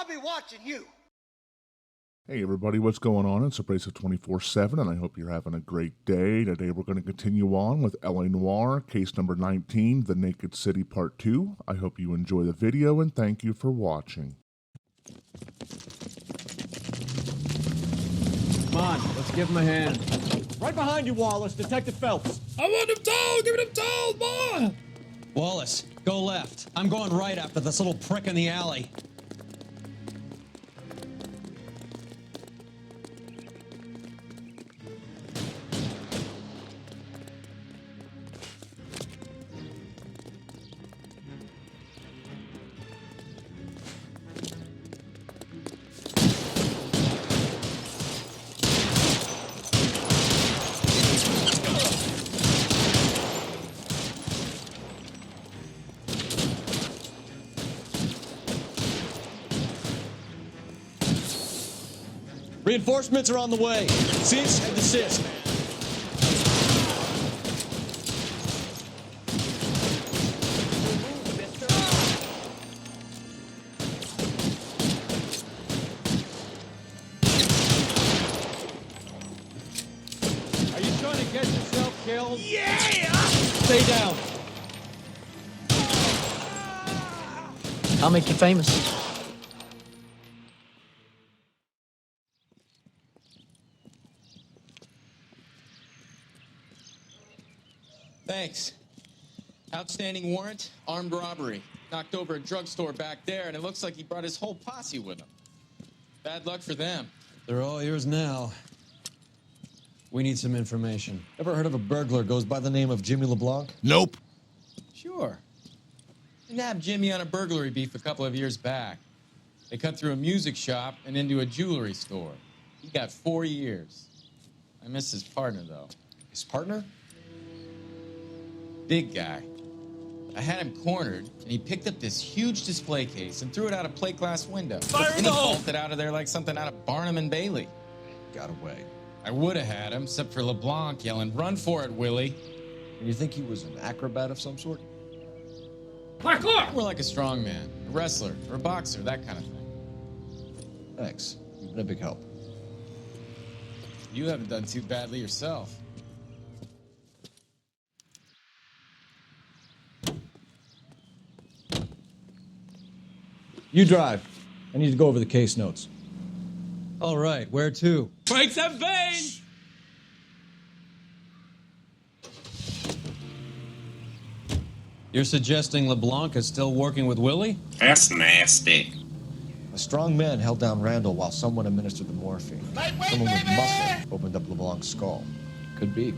I'll be watching you. Hey everybody, what's going on? It's Abrasive 24/7, and I hope you're having a great day. Today we're going to continue on with LA Noire, case number 19, The Naked City Part 2. I hope you enjoy the video, and thank you for watching. Come on, let's give him a hand. Right behind you, Wallace, Detective Phelps. I want him told! Give him told, boy! Wallace, go left. I'm going right after this little prick in the alley. Reinforcements are on the way. Cease and desist. Are you trying to get yourself killed? Yeah! Stay down. I'll make you famous. Thanks. Outstanding warrant, armed robbery. Knocked over a drugstore back there, and it looks like he brought his whole posse with him. Bad luck for them. They're all yours now. We need some information. Ever heard of a burglar goes by the name of Jimmy LeBlanc? Nope. Sure. I nabbed Jimmy on a burglary beef a couple of years back. They cut through a music shop and into a jewelry store. He got 4 years. I miss his partner, though. His partner? Big guy. I had him cornered, and he picked up this huge display case and threw it out a plate glass window. Fire in and the he hole! bolted out of there like something out of Barnum and Bailey. Got away. I would have had him, except for LeBlanc yelling, "Run for it, Willie!" And you think he was an acrobat of some sort? Parkour! More like a strongman, a wrestler, or a boxer, that kind of thing. Thanks. You've been a big help. You haven't done too badly yourself. You drive. I need to go over the case notes. All right, where to? Breaks and veins! You're suggesting LeBlanc is still working with Willie? That's nasty. A strong man held down Randall while someone administered the morphine. Someone with muscle opened up LeBlanc's skull. Could be.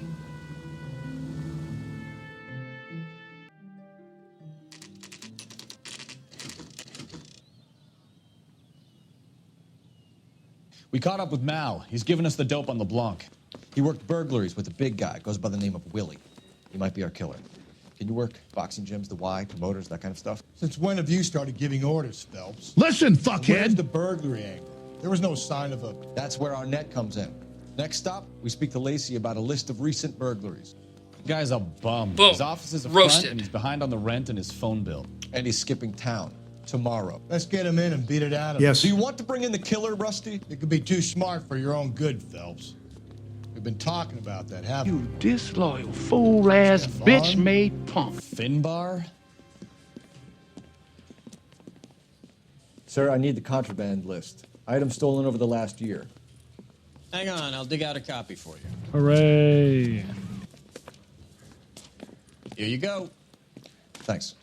We caught up with Mal. He's given us the dope on LeBlanc. He worked burglaries with a big guy. Goes by the name of Willie. He might be our killer. Can you work boxing gyms, the Y, promoters, that kind of stuff? Since when have you started giving orders, Phelps? Listen, Where's fuckhead! the burglary angle? There was no sign of a... That's where our net comes in. Next stop, we speak to Lacey about a list of recent burglaries. Guy's a bum. Boom. His office is a Roasted. front, and he's behind on the rent and his phone bill. And he's skipping town tomorrow. Let's get him in and beat it out of Yes. Do you want to bring in the killer, Rusty? him. You could be too smart for your own good, Phelps. We've been talking about that, haven't we? You disloyal, fool-ass, Stefan? bitch-made punk. Finbar? Sir, I need the contraband list. Items stolen over the last year. Hang on, I'll dig out a copy for you. Hooray. Here you go. Thanks.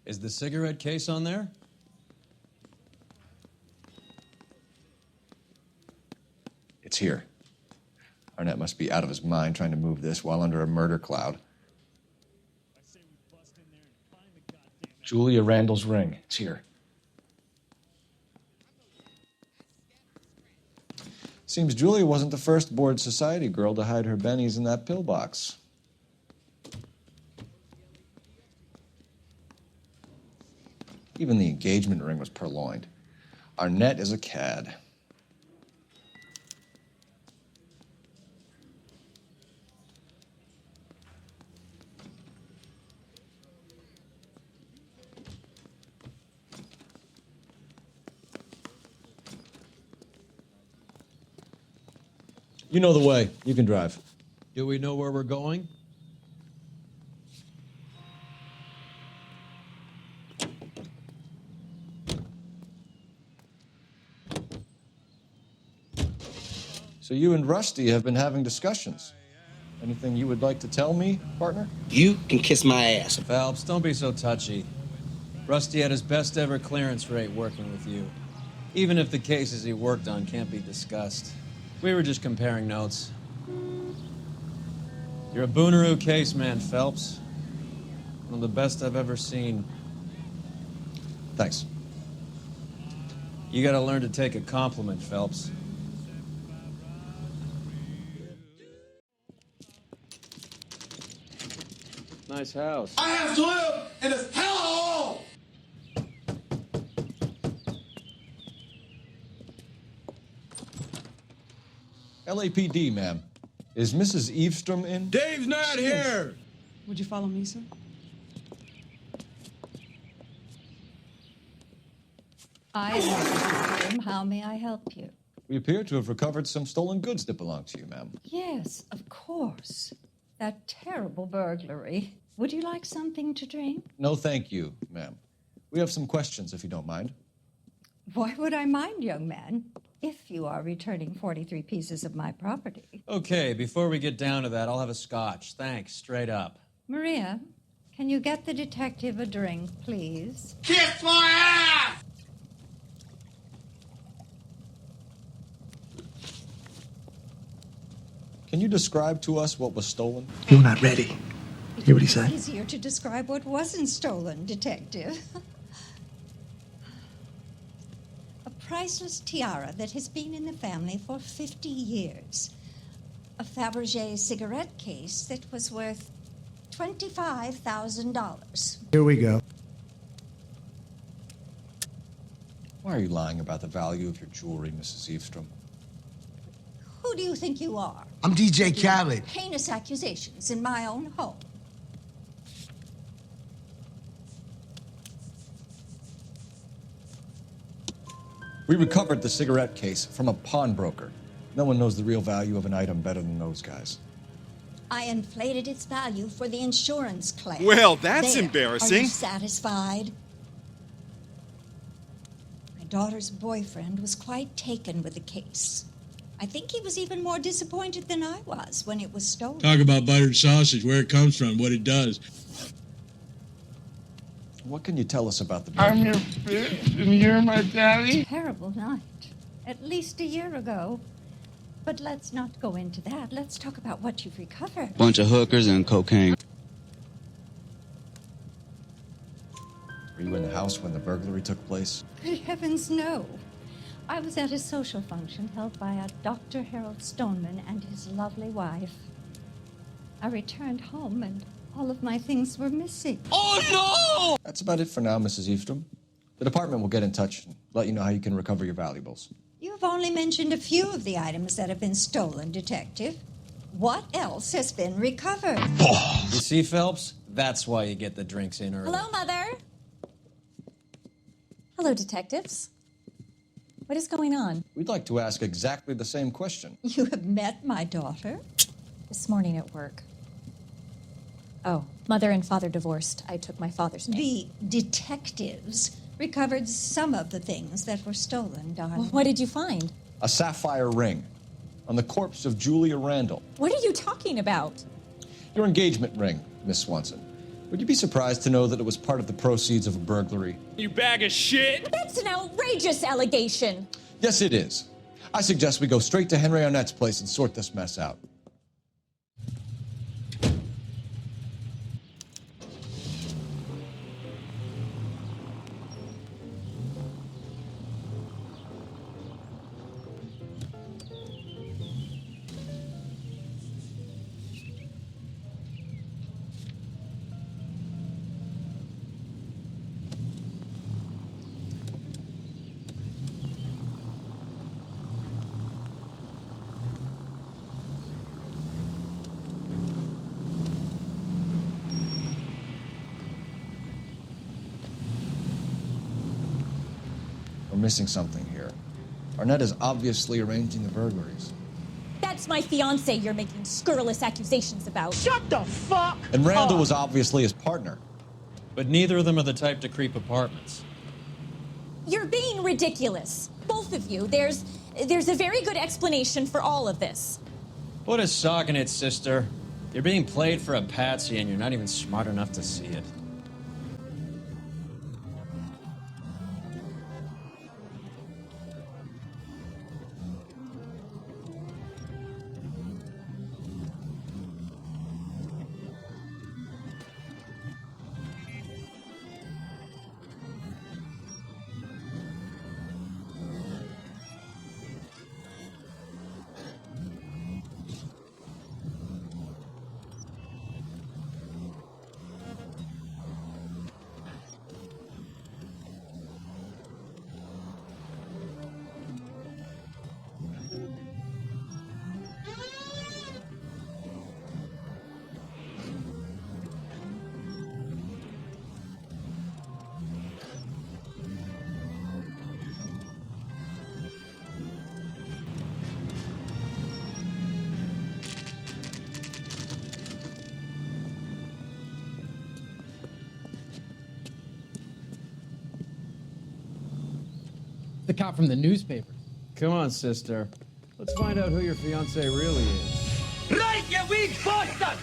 Is the cigarette case on there? It's here. Arnett must be out of his mind trying to move this while under a murder cloud. Julia Randall's ring. It's here. Seems Julia wasn't the first bored society girl to hide her bennies in that pillbox. Even the engagement ring was purloined. Arnett is a cad. You know the way. You can drive. Do we know where we're going? So you and Rusty have been having discussions. Anything you would like to tell me, partner? You can kiss my ass. Phelps, don't be so touchy. Rusty had his best ever clearance rate working with you. Even if the cases he worked on can't be discussed. We were just comparing notes. You're a Booneroo case man, Phelps. One of the best I've ever seen. Thanks. You gotta learn to take a compliment, Phelps. Nice house. I have to live in this hellhole! LAPD, ma'am. Is Mrs. Eavestrom in? Dave's not here! Would you follow me, sir? I am him. How may I help you? We appear to have recovered some stolen goods that belong to you, ma'am. Yes, of course. That terrible burglary. Would you like something to drink? No, thank you, ma'am. We have some questions, if you don't mind. Why would I mind, young man, if you are returning 43 pieces of my property? Okay, before we get down to that, I'll have a scotch. Thanks, straight up. Maria, can you get the detective a drink, please? Kiss my ass! Can you describe to us what was stolen? You're not ready. Hear what he said? It's easier to describe what wasn't stolen, detective. A priceless tiara that has been in the family for 50 years. A Fabergé cigarette case that was worth $25,000. Here we go. Why are you lying about the value of your jewelry, Mrs. Eavestrom? Who do you think you are? I'm DJ Khaled. Heinous accusations in my own home. We recovered the cigarette case from a pawnbroker. No one knows the real value of an item better than those guys. I inflated its value for the insurance claim. Well, that's There. embarrassing. Are you satisfied? My daughter's boyfriend was quite taken with the case. I think he was even more disappointed than I was when it was stolen. Talk about buttered sausage, where it comes from, what it does. What can you tell us about the I'm your fish, and you're my daddy. Terrible night. At least a year ago. But let's not go into that. Let's talk about what you've recovered. Bunch of hookers and cocaine. Were you in the house when the burglary took place? Good heavens, no. I was at a social function held by a Dr. Harold Stoneman and his lovely wife. I returned home and all of my things were missing. Oh, no! That's about it for now, Mrs. Eavestrom. The department will get in touch and let you know how you can recover your valuables. You've only mentioned a few of the items that have been stolen, Detective. What else has been recovered? You see, Phelps? That's why you get the drinks in early. Hello, Mother. Hello, detectives. What is going on? We'd like to ask exactly the same question. You have met my daughter? This morning at work. Oh, mother and father divorced. I took my father's name. The detectives recovered some of the things that were stolen, darling. Well, what did you find? A sapphire ring on the corpse of Julia Randall. What are you talking about? Your engagement ring, Miss Swanson. Would you be surprised to know that it was part of the proceeds of a burglary? You bag of shit! That's an outrageous allegation. Yes, it is. I suggest we go straight to Henry Arnett's place and sort this mess out. We're missing something here. Arnett is obviously arranging the burglaries. That's That's my fiance you're making scurrilous accusations about. Shut the fuck And Randall was obviously his partner. But neither of them are the type to creep apartments. You're being ridiculous. Both of you. There's a very good explanation for all of this. Put a sock in it, sister. You're being played for a patsy and you're not even smart enough to see it. The cop from the newspaper. Come on, sister. Let's find out who your fiancé really is. Right, you weak bastard!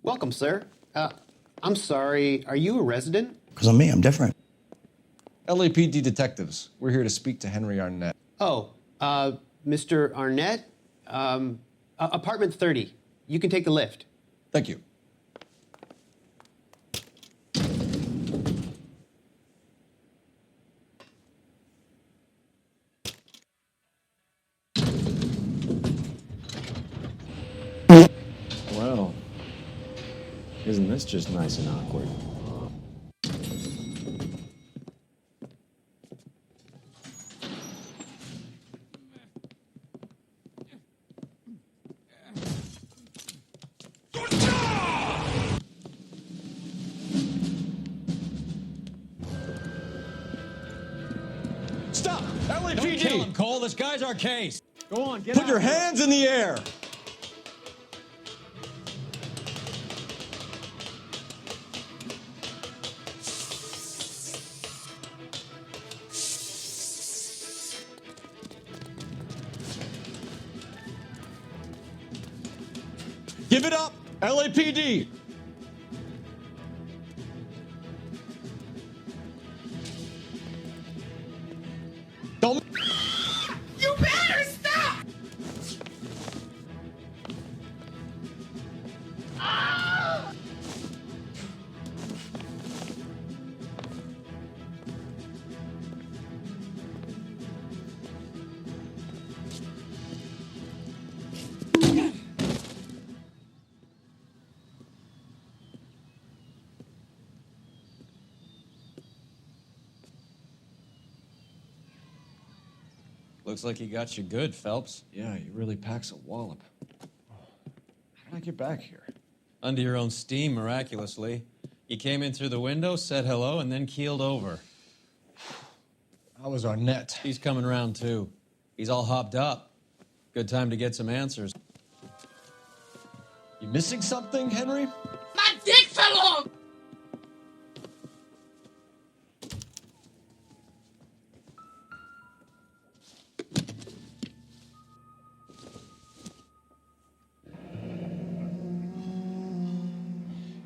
Welcome, sir. I'm sorry, are you a resident? Because I'm me, I'm different. LAPD detectives. We're here to speak to Henry Arnett. Oh, Mr. Arnett? Apartment 30. You can take the lift. Thank you. Well, isn't this just nice and awkward? Stop! Don't LAPD! kill him, Cole. This guy's our case. Go on, get Put out your of here. hands in the air! Give it up! LAPD! Don't... You better stop! Looks like he got you good, Phelps. Yeah, he really packs a wallop. How did I get back here? Under your own steam, miraculously. You came in through the window, said hello, and then keeled over. How was Arnett? He's coming round, too. He's all hopped up. Good time to get some answers. You missing something, Henry? My dick fell off!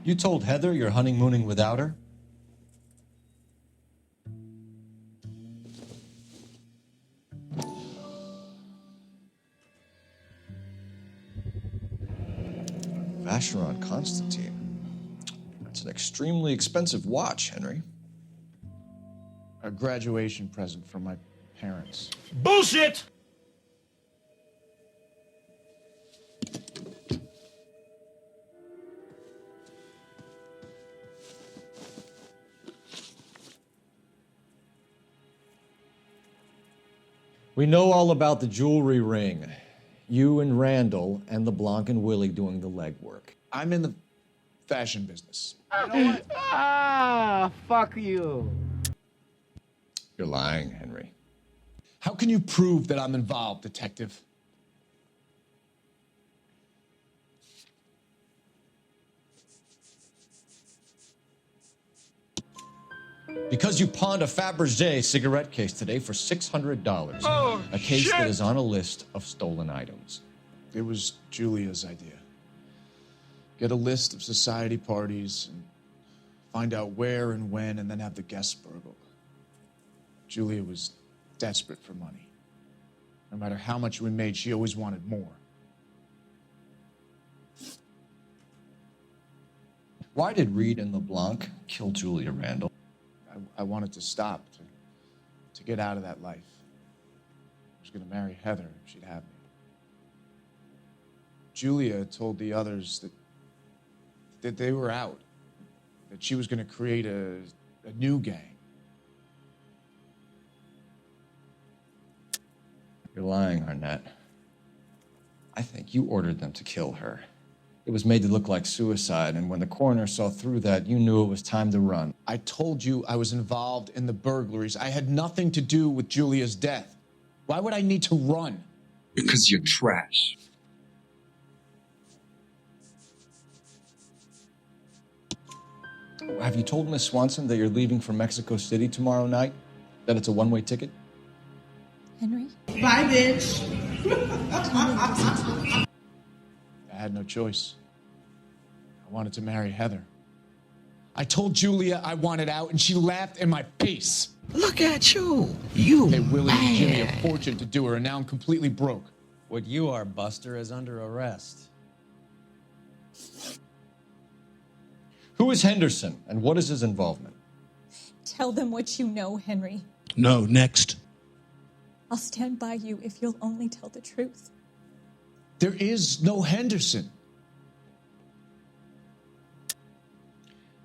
You told Heather you're honeymooning without her? Vacheron Constantine. That's an extremely expensive watch, Henry. A graduation present from my parents. Bullshit! We know all about the jewelry ring. You and Randall and LeBlanc and Willie doing the legwork. I'm in the fashion business. Ah, fuck you. You're lying, Henry. How can you prove that I'm involved, Detective? Because you pawned a Fabergé cigarette case today for $600. Oh, a case shit. that is on a list of stolen items. It was Julia's idea. Get a list of society parties and find out where and when, and then have the guests burgled. Julia was desperate for money. No matter how much we made, she always wanted more. Why did Reed and LeBlanc kill Julia Randall? I wanted to stop, to get out of that life. I was going to marry Heather if she'd have me. Julia told the others that they were out, that she was going to create a new gang. You're lying, Arnett. I think you ordered them to kill her. It was made to look like suicide, and when the coroner saw through that, you knew it was time to run. I told you I was involved in the burglaries. I had nothing to do with Julia's death. Why would I need to run? Because you're trash. Have you told Miss Swanson that you're leaving for Mexico City tomorrow night? That it's a one-way ticket? Henry? Bye, bitch. I had no choice. I wanted to marry Heather. I told Julia I wanted out, and she laughed in my face. Look at you. You paid Willie and Jimmy a mad. fortune to do her, and now I'm completely broke. What you are, Buster, is under arrest. Who is Henderson, and what is his involvement? Tell them what you know, Henry. No, next. I'll stand by you if you'll only tell the truth. There is no Henderson.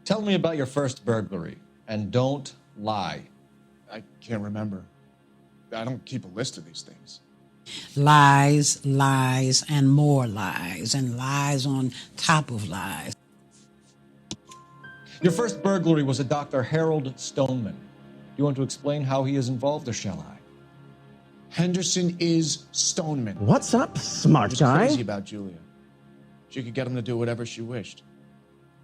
Tell me about your first burglary, and don't lie. I can't remember. I don't keep a list of these things. Lies, lies, and more lies, and lies on top of lies. Your first burglary was a Dr. Harold Stoneman. Do you want to explain how he is involved, or shall I? Henderson is Stoneman. What's up, smart He was guy? crazy about Julia. She could get him to do whatever she wished.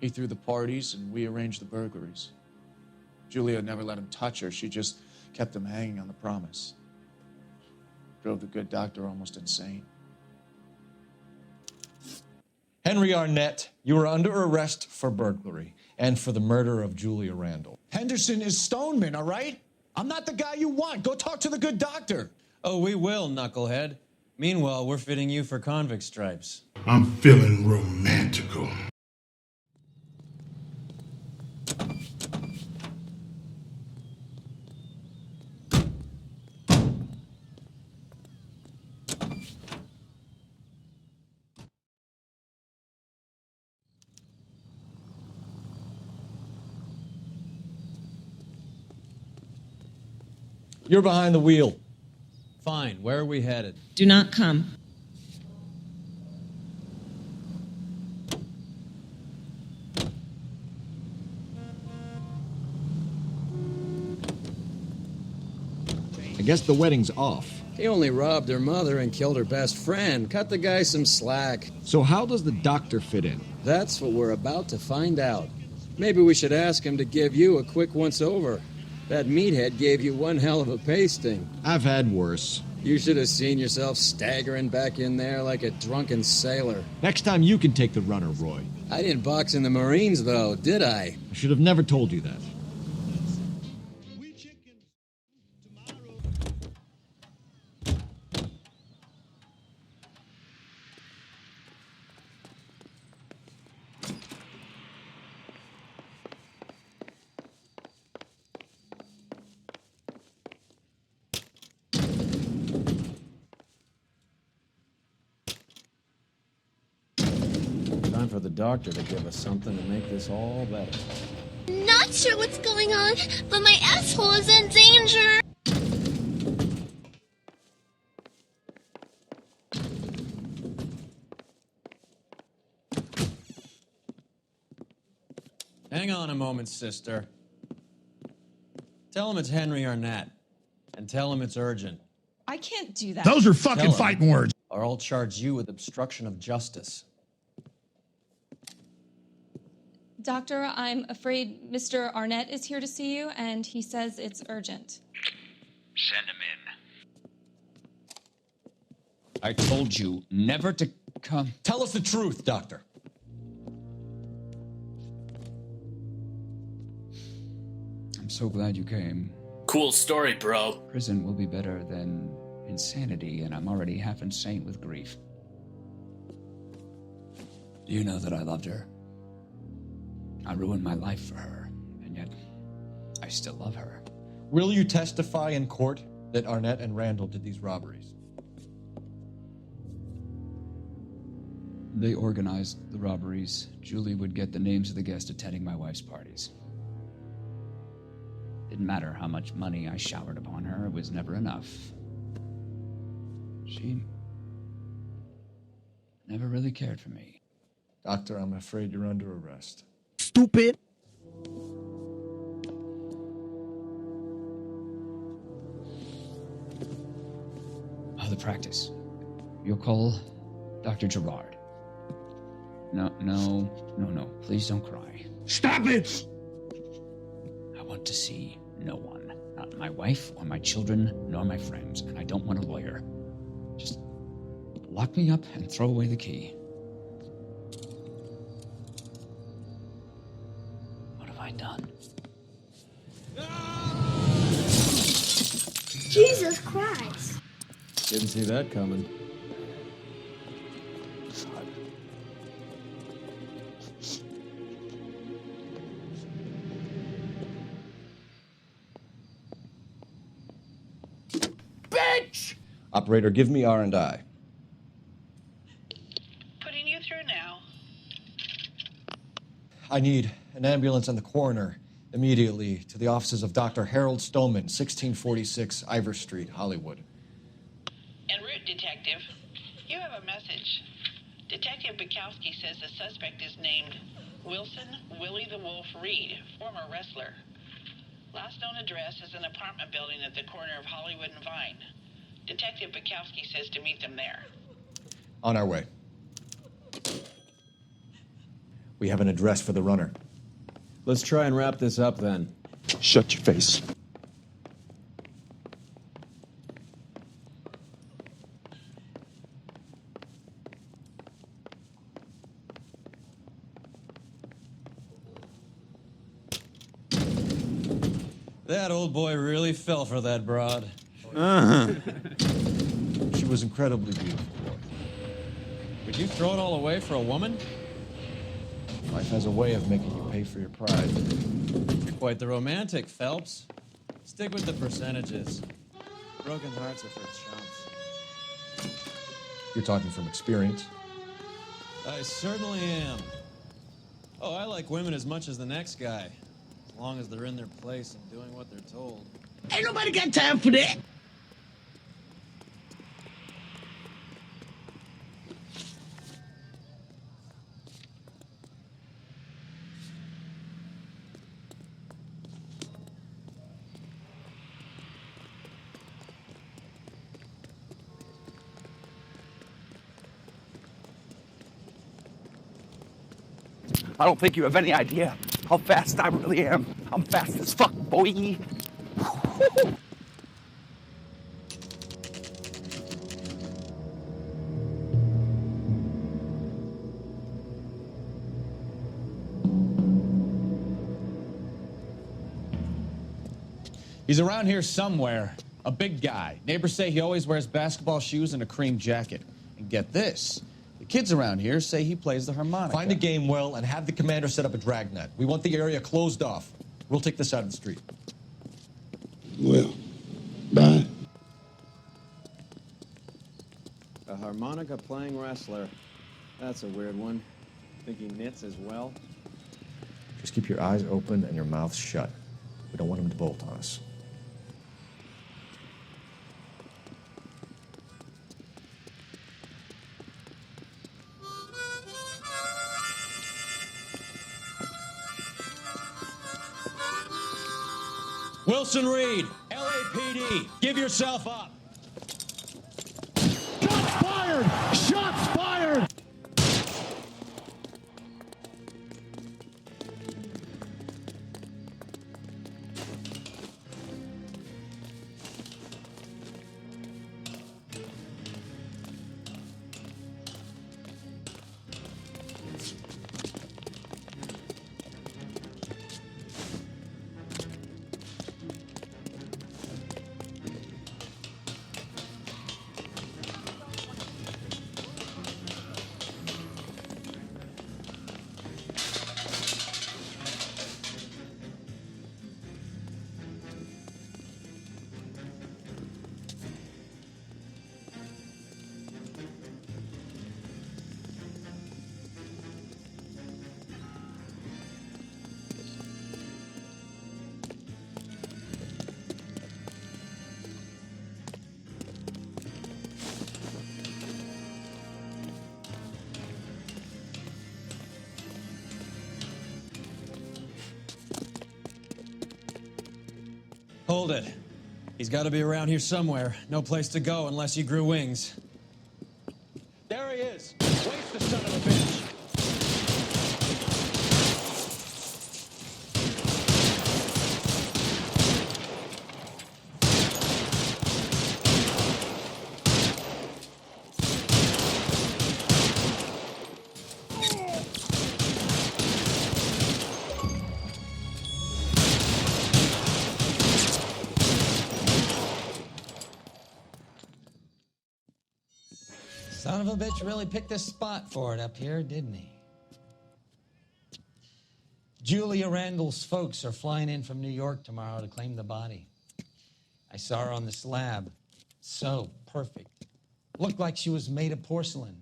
He threw the parties, and we arranged the burglaries. Julia never let him touch her. She just kept him hanging on the promise. Drove the good doctor almost insane. Henry Arnett, you are under arrest for burglary and for the murder of Julia Randall. Henderson is Stoneman, all right? I'm not the guy you want. Go talk to the good doctor. Oh, we will, knucklehead. Meanwhile, we're fitting you for convict stripes. I'm feeling romantical. You're behind the wheel. Fine, where are we headed? Do not come. I guess the wedding's off. He only robbed her mother and killed her best friend. Cut the guy some slack. So how does the doctor fit in? That's what we're about to find out. Maybe we should ask him to give you a quick once-over. That meathead gave you one hell of a pasting. I've had worse. You should have seen yourself staggering back in there like a drunken sailor. Next time you can take the runner, Roy. I didn't box in the Marines, though, did I? I should have never told you that. Time for the doctor to give us something to make this all better. Not sure what's going on, but my asshole is in danger. Hang on a moment, sister. Tell him it's Henry Arnett. And tell him it's urgent. I can't do that. Those are fucking Tell him, fighting words. or I'll charge you with obstruction of justice. Doctor, I'm afraid Mr. Arnett is here to see you, and he says it's urgent. Send him in. I told you never to come. Tell us the truth, Doctor. I'm so glad you came. Cool story, bro. Prison will be better than insanity, and I'm already half insane with grief. Do you know that I loved her? I ruined my life for her, and yet I still love her. Will you testify in court that Arnett and Randall did these robberies? They organized the robberies. Julie would get the names of the guests attending my wife's parties. Didn't matter how much money I showered upon her, it was never enough. She never really cared for me. Doctor, I'm afraid you're under arrest. Stupid. Oh, the practice. You'll call Dr. Gerard. No. Please don't cry. Stop it! I want to see no one. Not my wife or my children, nor my friends. And I don't want a lawyer. Just lock me up and throw away the key. What have I done? Jesus Christ. Didn't see that coming. Bitch! Operator, give me R&I. Putting you through now. I need an ambulance and the coroner immediately to the offices of Dr. Harold Stoneman, 1646 Ivor Street, Hollywood. En route, Detective. You have a message. Detective Bukowski says the suspect is named Wilson Willie the Wolf Reed, former wrestler. Last known address is an apartment building at the corner of Hollywood and Vine. Detective Bukowski says to meet them there. On our way. We have an address for the runner. Let's try and wrap this up then. Shut your face. That old boy really fell for that broad. She was incredibly beautiful. Would you throw it all away for a woman? Life has a way of making you pay for your pride. You're quite the romantic, Phelps. Stick with the percentages. Broken hearts are for chumps. You're talking from experience. I certainly am. Oh, I like women as much as the next guy. As long as they're in their place and doing what they're told. Ain't nobody got time for that. I don't think you have any idea how fast I really am. I'm fast as fuck, boy. He's around here somewhere. A big guy. Neighbors say he always wears basketball shoes and a cream jacket. And get this. The kids around here say he plays the harmonica. Find a game well and have the commander set up a dragnet. We want the area closed off. We'll take this out of the street. Well, bye. A harmonica playing wrestler. That's a weird one. Think he knits as well? Just keep your eyes open and your mouth shut. We don't want him to bolt on us. Wilson Reed, LAPD, give yourself up. Shots fired! Shots fired! Hold it. He's got to be around here somewhere. No place to go unless he grew wings. There he is. Waste the son of a bitch. Son of a bitch really picked this spot for it up here, didn't he? Julia Randall's folks are flying in from New York tomorrow to claim the body. I saw her on the slab. So perfect. Looked like she was made of porcelain.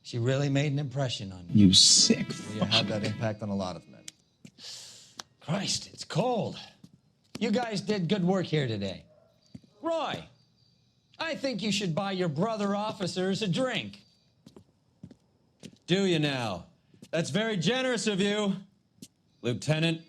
She really made an impression on me. You sick fuck. You had that impact on a lot of men. Christ, it's cold. You guys did good work here today. Roy, I think you should buy your brother officers a drink. Do you now? That's very generous of you, Lieutenant.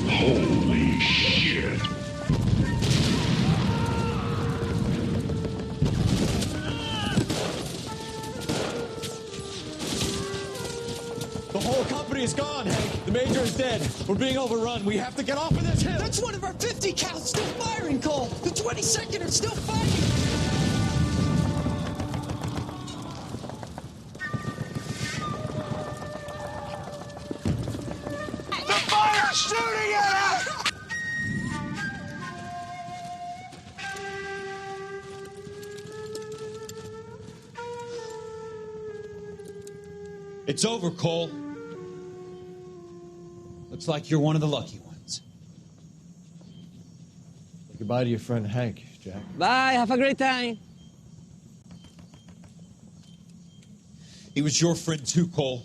Holy shit. The whole company is gone, Hank. The major is dead. We're being overrun. We have to get off of this hill. That's one of our 50 cal still firing, Cole. The 22nd are still fighting. The fire's shooting at us! It's over, Cole. Looks like you're one of the lucky ones. Say goodbye to your friend Hank, Jack. Bye, have a great time. He was your friend too, Cole.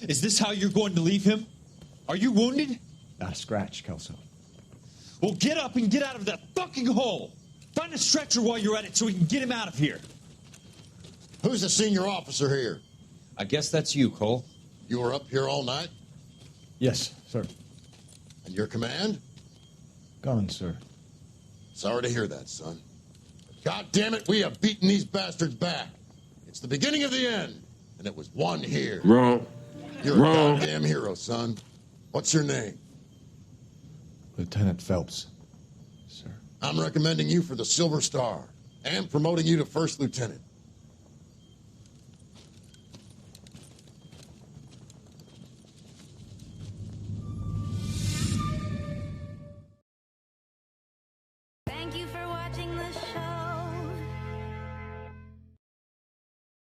Is this how you're going to leave him? Are you wounded? Not a scratch, Kelso. Well, get up and get out of that fucking hole. Find a stretcher while you're at it so we can get him out of here. Who's the senior officer here? I guess that's you, Cole. You were up here all night? Yes, sir. And your command? Gone, sir. Sorry to hear that, son. God damn it, we have beaten these bastards back. It's the beginning of the end, and it was one here. Wrong. You're Wrong. a goddamn hero, son. What's your name? Lieutenant Phelps, sir. I'm recommending you for the Silver Star and promoting you to first lieutenant. Thank you for watching the show.